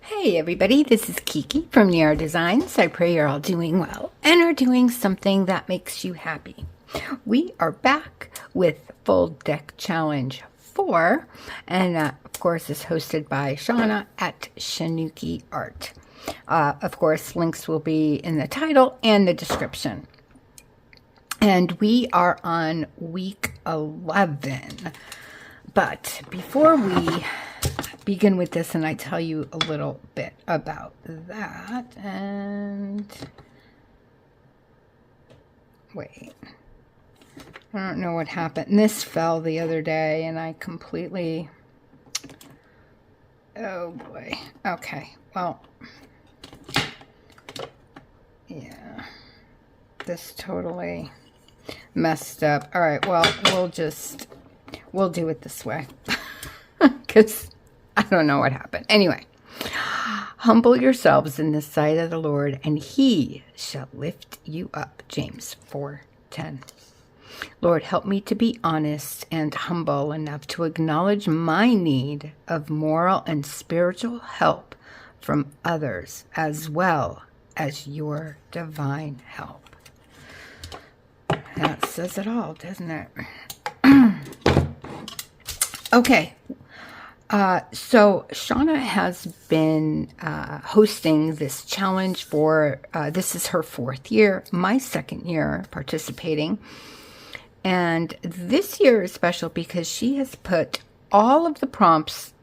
Hey everybody, this is Kiki from Niara Designs. I pray you're all doing well and are doing something that makes you happy. We are back with Full Deck Challenge 4, and of course is hosted by Shawna at Shanuki Art. Of course, links will be in the title and the description. And we are on week 11. But before we begin with this and I tell you a little bit about that, and wait, I don't know what happened. This fell the other day and I completely, oh boy. Okay, well, yeah, this totally messed up. All right, well, we'll do it this way because I don't know what happened. Anyway, humble yourselves in the sight of the Lord, and he shall lift you up. James 4:10. Lord, help me to be honest and humble enough to acknowledge my need of moral and spiritual help from others, as well as your divine help. That says it all, doesn't it? Okay. So Shawna has been hosting this challenge for, this is her 4th year, my 2nd year participating. And this year is special because she has put all of the prompts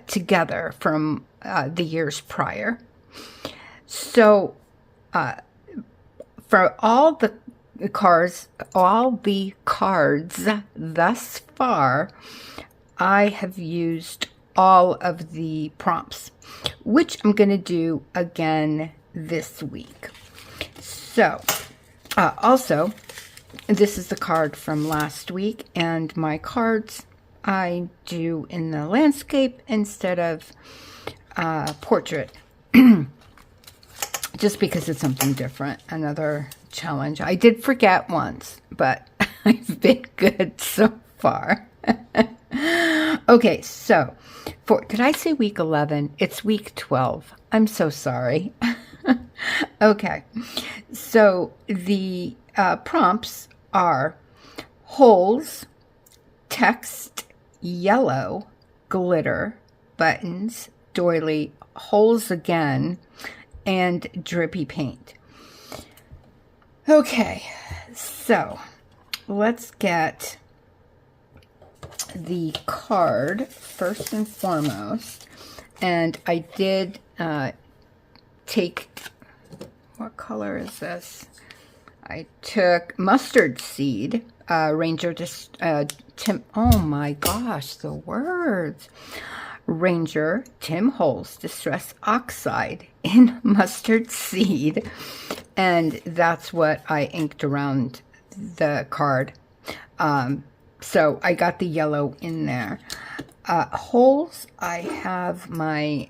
together from the years prior. So for all the cards thus far, I have used all of the prompts, which I'm going to do again this week. So, also, this is the card from last week, and my cards I do in the landscape instead of portrait, just because it's something different, another challenge. I did forget once, but I've been good so far. Okay, so did I say week 11? It's week 12. I'm so sorry. Okay, so the prompts are holes, text, yellow, glitter, buttons, doily, holes again, and drippy paint. Okay, so let's get the card first and foremost. And I did take, what color is this? I took mustard seed, Ranger, Tim, oh my gosh, the words. Ranger Tim Holtz Distress Oxide in mustard seed. And that's what I inked around the card. So I got the yellow in there. Holes, I have my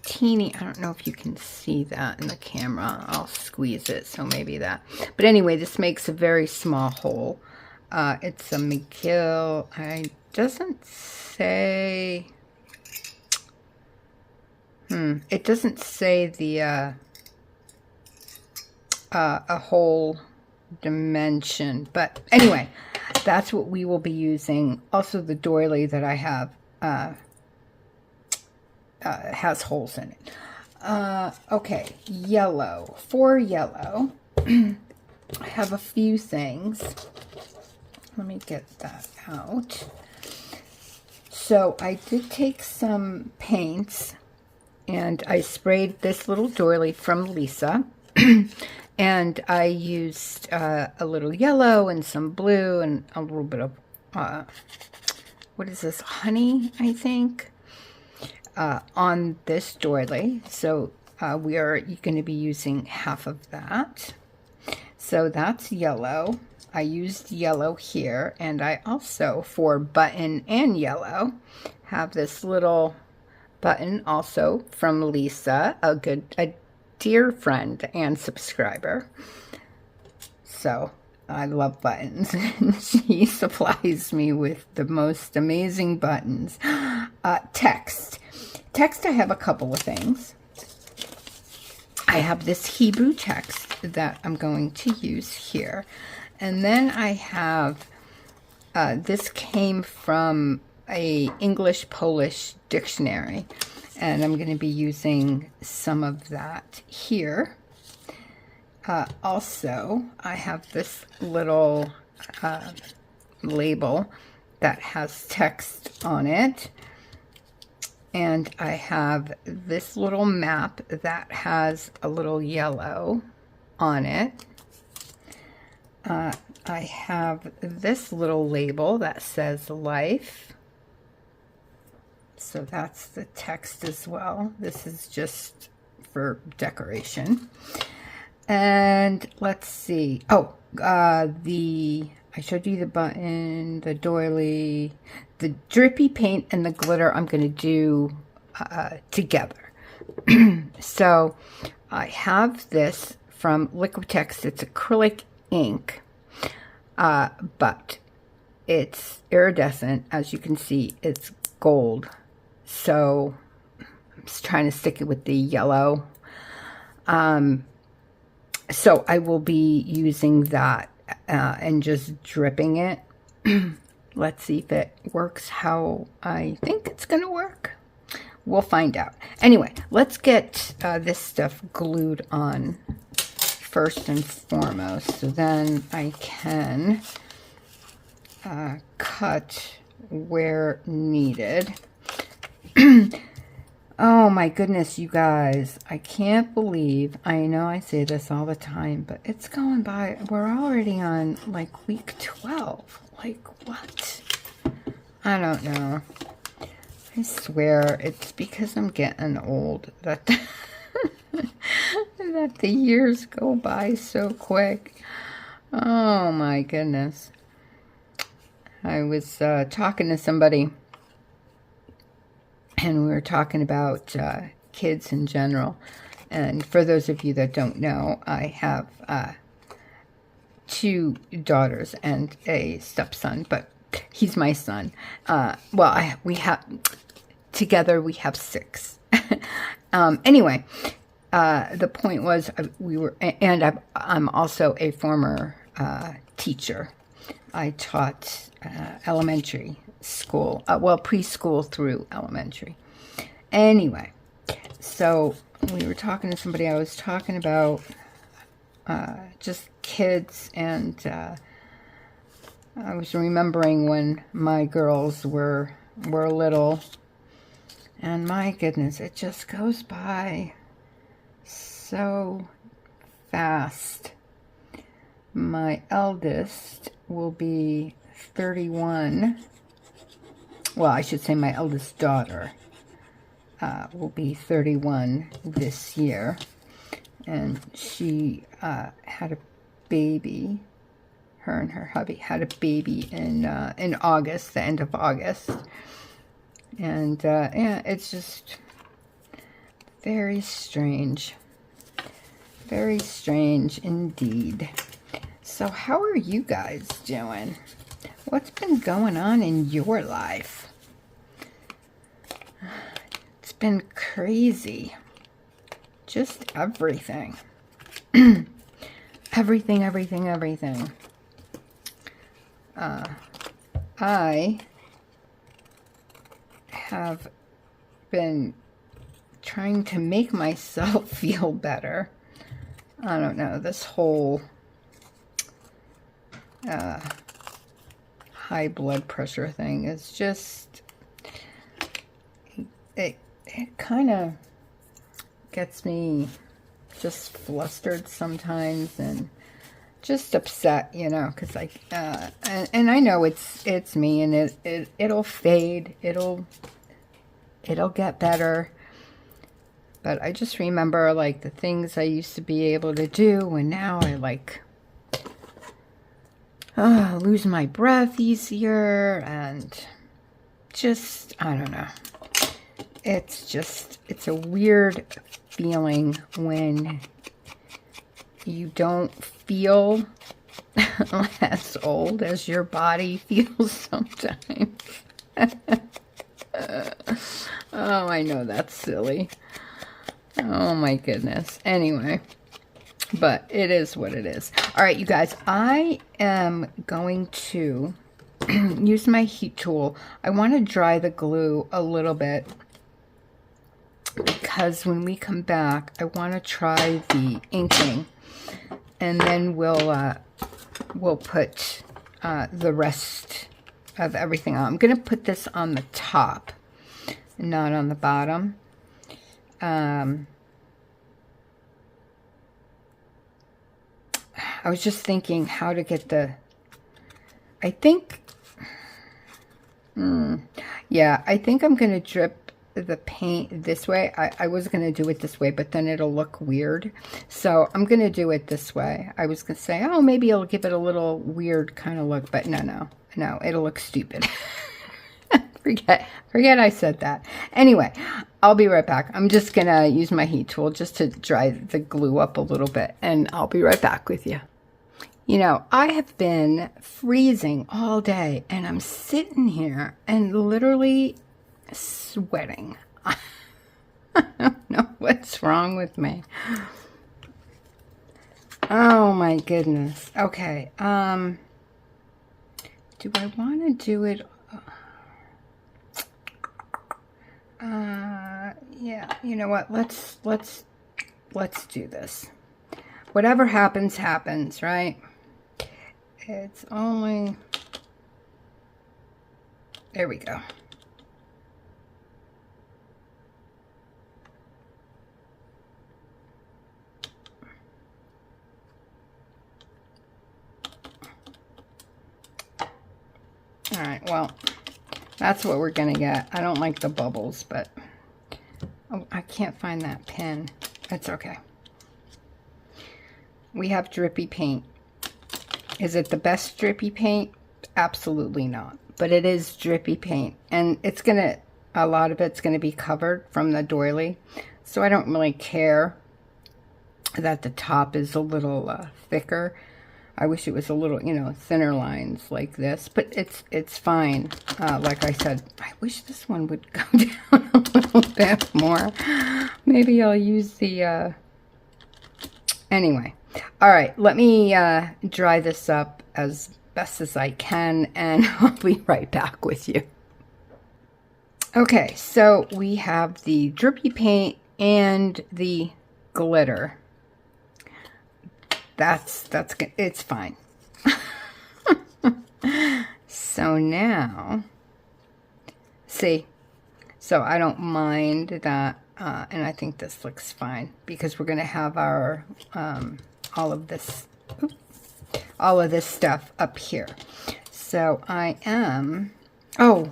teeny, I don't know if you can see that in the camera. I'll squeeze it, so maybe that. But anyway, this makes a very small hole. It's a McGill. It doesn't say, it doesn't say the, a whole dimension. But anyway, that's what we will be using. Also, the doily that I have has holes in it. Okay, yellow. For yellow, I have a few things. Let me get that out. So I did take some paints, and I sprayed this little doily from Lisa. And I used a little yellow and some blue and a little bit of, what is this, honey, I think, on this doily. So we are going to be using half of that. So that's yellow. I used yellow here. And I also, for button and yellow, have this little button also from Lisa, a dear friend and subscriber. So I love buttons. She supplies me with the most amazing buttons. Text. I have a couple of things. I have this Hebrew text that I'm going to use here. And then I have, this came from a English-Polish dictionary. And I'm going to be using some of that here. Also, I have this little label that has text on it. And I have this little map that has a little yellow on it. I have this little label that says life. So that's the text as well. This is just for decoration. And let's see. Oh, I showed you the button, the doily, the drippy paint, and the glitter I'm going to do together. So I have this from Liquitex. It's acrylic ink, but it's iridescent. As you can see, it's gold. So I'm just trying to stick it with the yellow. So I will be using that and just dripping it. Let's see if it works how I think it's going to work. We'll find out. Anyway, let's get this stuff glued on first and foremost. So then I can cut where needed. Oh my goodness, you guys. I can't believe, I know I say this all the time, but it's going by, we're already on like week 12. Like what? I don't know. I swear it's because I'm getting old that that the years go by so quick. Oh my goodness. I was talking to somebody, and we were talking about kids in general. And for those of you that don't know, I have 2 daughters and a stepson, but he's my son. Well, we have together we have 6. Anyway, the point was I'm also a former teacher. I taught elementary school, well, preschool through elementary. Anyway, so we were talking to somebody. I was talking about just kids, and I was remembering when my girls were little, and my goodness, it just goes by so fast. My eldest will be 31. Well, I should say my eldest daughter will be 31 this year. And she had a baby. Her and her hubby had a baby in August, the end of August. And yeah, it's just very strange. Very strange indeed. So how are you guys doing? What's been going on in your life? It's been crazy. Just everything. everything. I have been trying to make myself feel better. I don't know, this whole high blood pressure thing is just, it kind of gets me just flustered sometimes and just upset, you know, because like, and I know it's me, and it'll fade, it'll get better. But I just remember, like, the things I used to be able to do, and now I, like, lose my breath easier, and just, I don't know. It's just, it's a weird feeling when you don't feel as old as your body feels sometimes. Oh, I know that's silly. Oh my goodness. Anyway, but it is what it is. All right, you guys, I am going to use my heat tool. I want to dry the glue a little bit because when we come back, I want to try the inking, and then we'll put the rest of everything on. I'm going to put this on the top, not on the bottom. I was just thinking how to get the, I think, yeah, I think I'm going to drip the paint this way. I was going to do it this way, but then it'll look weird. So I'm going to do it this way. I was going to say, oh, maybe it'll give it a little weird kind of look, but no, it'll look stupid. Forget I said that. Anyway, I'll be right back. I'm just going to use my heat tool just to dry the glue up a little bit, and I'll be right back with you. You know, I have been freezing all day, and I'm sitting here and literally sweating. I don't know what's wrong with me. Oh my goodness. Okay. Do I want to do it? Yeah, you know what? Let's do this. Whatever happens, happens, right? It's only, there we go. All right, well, that's what we're gonna get. I don't like the bubbles, but oh, I can't find that pin. That's okay. We have drippy paint. Is it the best drippy paint? Absolutely not. But it is drippy paint, and it's gonna, a lot of it's gonna be covered from the doily, so I don't really care that the top is a little thicker. I wish it was a little, you know, thinner lines like this, but it's fine. Like I said, I wish this one would go down a little bit more. Maybe I'll use the, anyway. All right, let me dry this up as best as I can, and I'll be right back with you. Okay, so we have the drippy paint and the glitter. That's good. It's fine. So now, see, so I don't mind that, and I think this looks fine because we're going to have our all of this stuff up here. So I am, I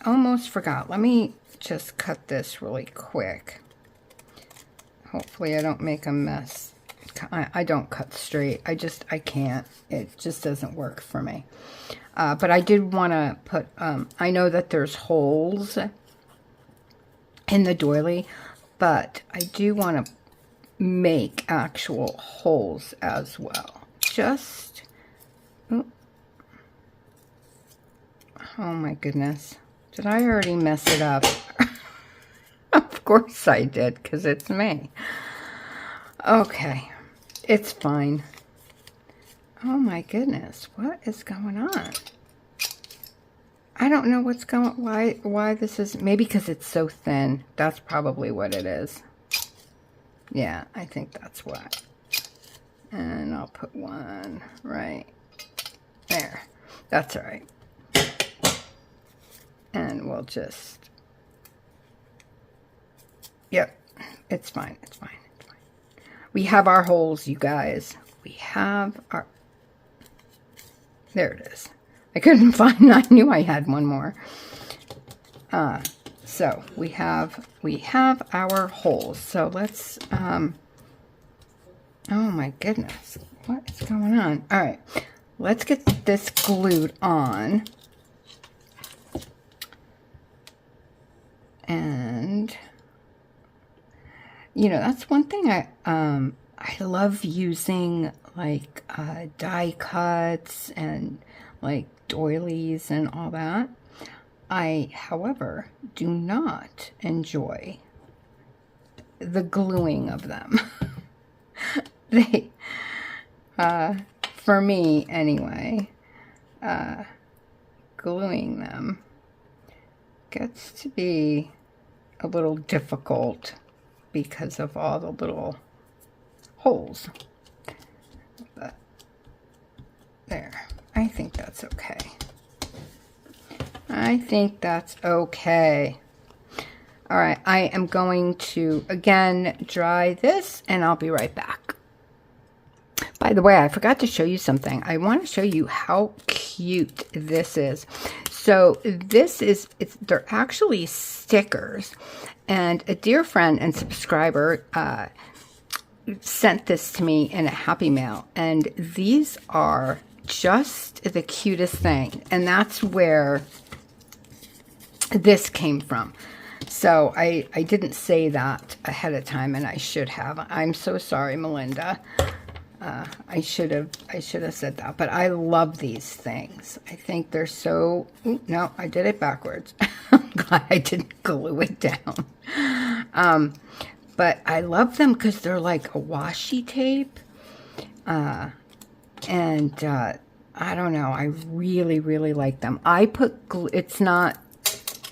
almost forgot. Let me just cut this really quick. Hopefully I don't make a mess. I don't cut straight. I can't. It just doesn't work for me. But I did want to put, I know that there's holes in the doily, but I do want to make actual holes as well. Just, oh my goodness. Did I already mess it up? Of course I did, because it's me. Okay, it's fine. Oh my goodness, what is going on? I don't know what's going, why this is, maybe because it's so thin. That's probably what it is. Yeah, I think that's what. And I'll put one right there. That's all right. And we'll just, yep, it's fine, it's fine, it's fine. We have our holes, you guys. We have our, there it is. I couldn't find, I knew I had one more. So we have our holes. So let's, oh my goodness, what is going on? All right, let's get this glued on. And, you know, that's one thing I love using, like, die cuts and, like, doilies and all that. I, however, do not enjoy the gluing of them. They, for me anyway, gluing them gets to be a little difficult because of all the little holes. But there, I think that's okay. I think that's okay. All right, I am going to, again, dry this, and I'll be right back. By the way, I forgot to show you something. I want to show you how cute this is. So this is, they're actually stickers. And a dear friend and subscriber sent this to me in a Happy Mail. And these are just the cutest thing. And that's where this came from. So I didn't say that ahead of time, and I should have. I'm so sorry, Melinda. I should have said that. But I love these things. I think they're so. Ooh, no, I did it backwards. I'm glad I didn't glue it down. But I love them because they're like a washi tape. I don't know. I really, really like them. I put glue. It's not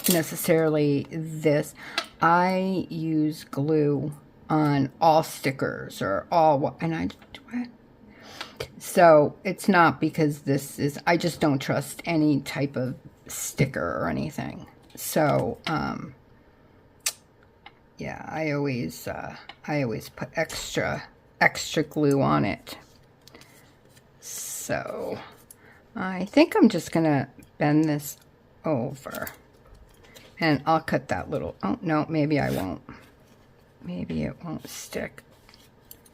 necessarily this. I use glue on all stickers or all, and I do it. So it's not because this is, I just don't trust any type of sticker or anything. So yeah, I always put extra glue on it. So I think I'm just gonna bend this over. And I'll cut that little, oh no, maybe I won't. Maybe it won't stick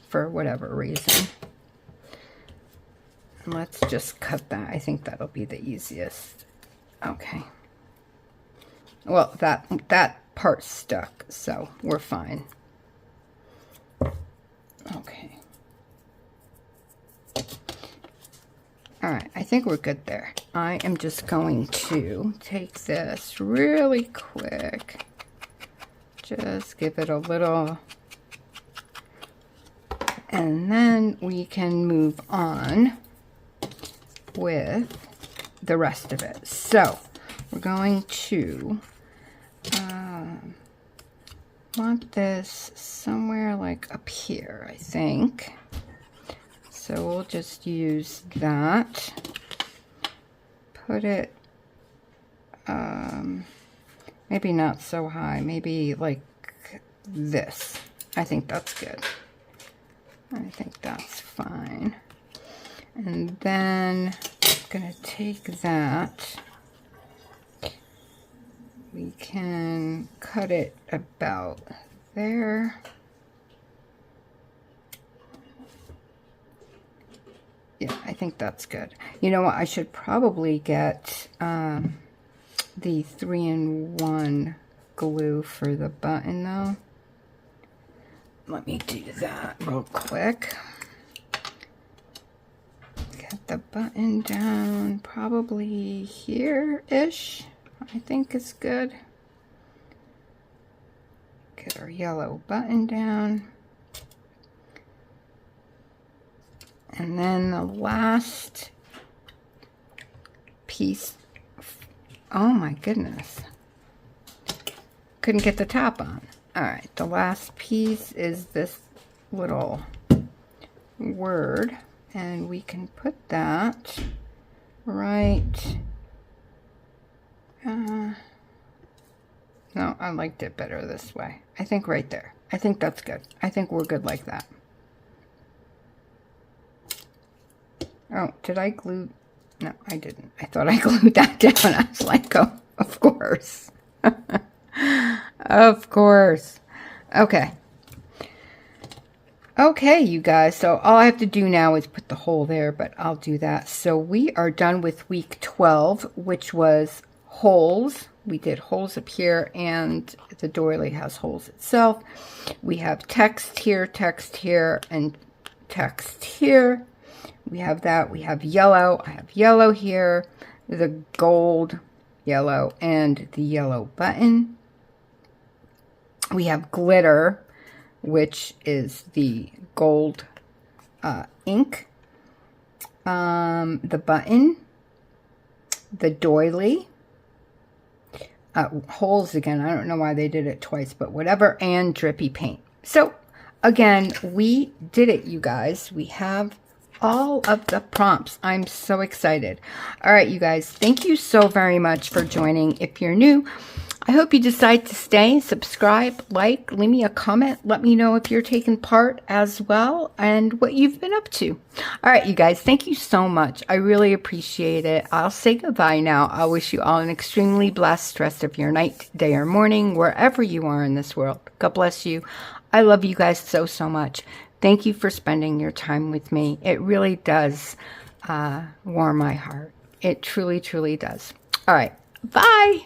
for whatever reason. And let's just cut that. I think that'll be the easiest. Okay. Well, that part stuck, so we're fine. Okay. All right, I think we're good there. I am just going to take this really quick. Just give it a little, and then we can move on with the rest of it. So we're going to want this somewhere like up here, I think. So we'll just use that. Put it, maybe not so high, maybe like this. I think that's good. I think that's fine. And then I'm gonna take that. We can cut it about there. Yeah, I think that's good. You know what? I should probably get the 3-in-1 glue for the button, though. Let me do that real quick. Get the button down probably here-ish. I think is good. Get our yellow button down. And then the last piece, oh my goodness, couldn't get the top on. All right, the last piece is this little word, and we can put that right, no, I liked it better this way. I think right there. I think that's good. I think we're good like that. Oh, did I glue? No, I didn't. I thought I glued that down. I was like, oh, of course. Of course. Okay. Okay, you guys. So all I have to do now is put the hole there, but I'll do that. So we are done with week 12, which was holes. We did holes up here, and the doily has holes itself. We have text here, and text here. We have that. We have yellow. I have yellow here. The gold yellow and the yellow button. We have glitter, which is the gold ink. The button, the doily, holes again. I don't know why they did it twice, but whatever, and drippy paint. So again, we did it, you guys. We have all of the prompts. I'm so excited. All right, you guys, thank you so very much for joining. If you're new, I hope you decide to stay, subscribe, like, leave me a comment. Let me know if you're taking part as well and what you've been up to. All right, you guys, thank you so much. I really appreciate it. I'll say goodbye now. I wish you all an extremely blessed rest of your night, day, or morning, wherever you are in this world. God bless you. I love you guys so, so much. Thank you for spending your time with me. It really does warm my heart. It truly, truly does. All right, bye.